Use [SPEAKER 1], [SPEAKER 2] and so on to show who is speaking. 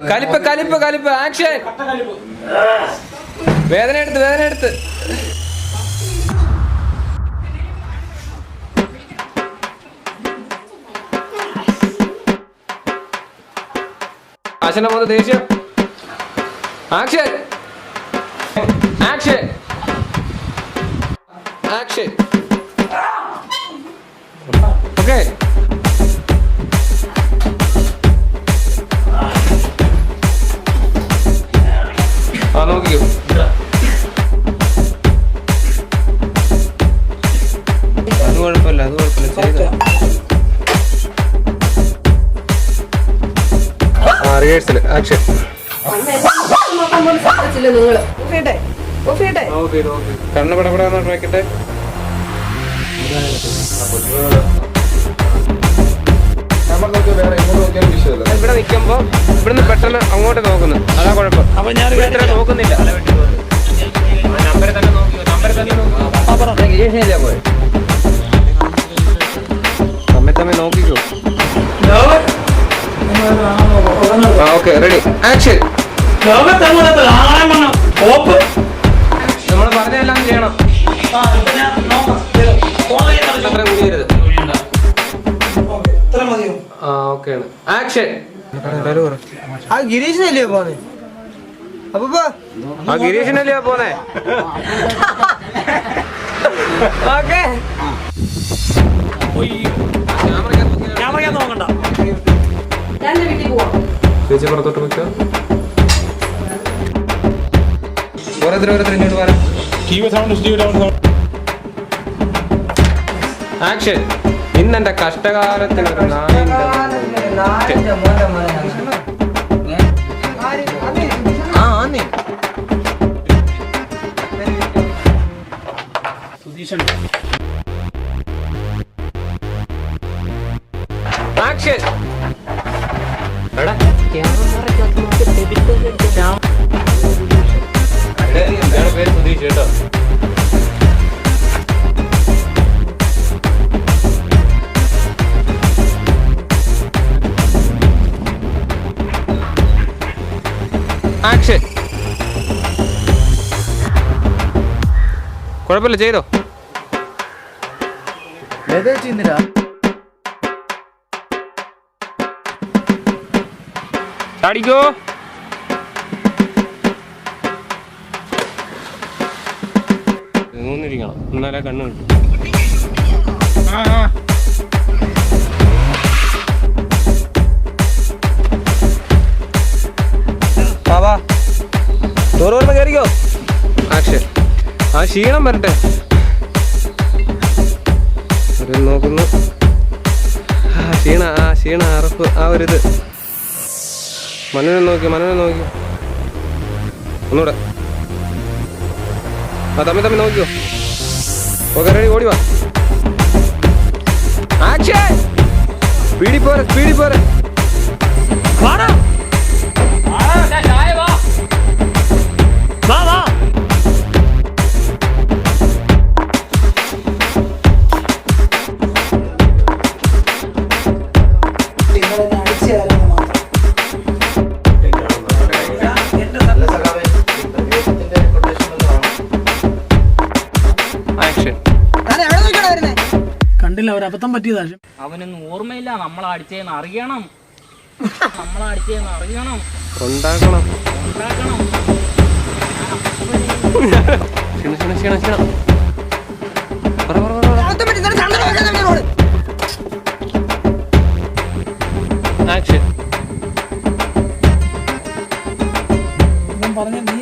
[SPEAKER 1] കലിപ്പ് കലിപ്പ് കലിപ്പ് ആക്ഷൻ. വേദന എടുത്ത് വേദന എടുത്ത്. ആശന പോകുന്ന ദേഷ്യം. Action action action. ഓക്കെ. ആ നോക്കിക്കോ. അത് കുഴപ്പമില്ല, അത് കുഴപ്പമില്ല, ചെയ്ത. Rehearsal action. കണ്ണ് പടപെടാന്ന് വെക്കട്ടെ. ഇവിടെ നിൽക്കുമ്പോ ഇവിടുന്ന് പെട്ടെന്ന് അങ്ങോട്ട് നോക്കുന്നു, അതാ കുഴപ്പം. അപ്പൊ ഞാൻ നോക്കുന്നില്ല, നമ്പരെ തന്നെ നോക്കി, നമ്പരെ തന്നെ നോക്കി. തമ്മിൽ നോക്കിക്കോ. Okay ready action. നമ്മൾ പറഞ്ഞതെല്ലാം ചെയ്യണം. അത്ര കൂടിയരുത്. ആ ഓക്കെയാണ് ആക്ഷൻ.
[SPEAKER 2] ആ ഗിരീഷിനല്ലേ പോന്നെ?
[SPEAKER 1] ആ ഗിരീഷിനല്ലേ പോന്നെ?
[SPEAKER 2] നോക്കണ്ട
[SPEAKER 1] ചേച്ചി പുറത്തോട്ട് വെക്കുക. ഓരോരുത്തർ ഇങ്ങോട്ട് വരാം. ആക്ഷൻ. ഇന്നെന്റെ കഷ്ടകാലത്തിന് ഒരു ആക്ഷൻ. പേര് സുധീഷ് കേട്ടോ. ആക്ഷൻ. കുഴപ്പമില്ല, ചെയ്തോ. ചാടിക്കോ. ഊന്നിരിക്കണം, എന്നാലേ കണ്ണ് കിട്ടും. ചോറ് വരുമ്പോ കയറിക്കോ. ആക്ഷൻ. ആ ക്ഷീണം വരട്ടെ. നോക്കുന്നു. ക്ഷീണ അറപ്പ്, ആ ഒരിത്. മനുവിനെ നോക്കി ഒന്നുകൂടെ. ആ തമ്മിൽ നോക്കിയോ. ഓക്കെ റെഡി, ഓടി വാ. ആക്ഷൻ. സ്പീഡിൽ പോരെ.
[SPEAKER 2] കണ്ടില്ല, അവരബദ്ധം പറ്റിയതാ.
[SPEAKER 3] അവനൊന്നും ഓർമ്മയില്ല. നമ്മളടിച്ചേന്ന് അറിയണം.
[SPEAKER 1] ഉണ്ടാക്കണം.
[SPEAKER 2] പറഞ്ഞ നീ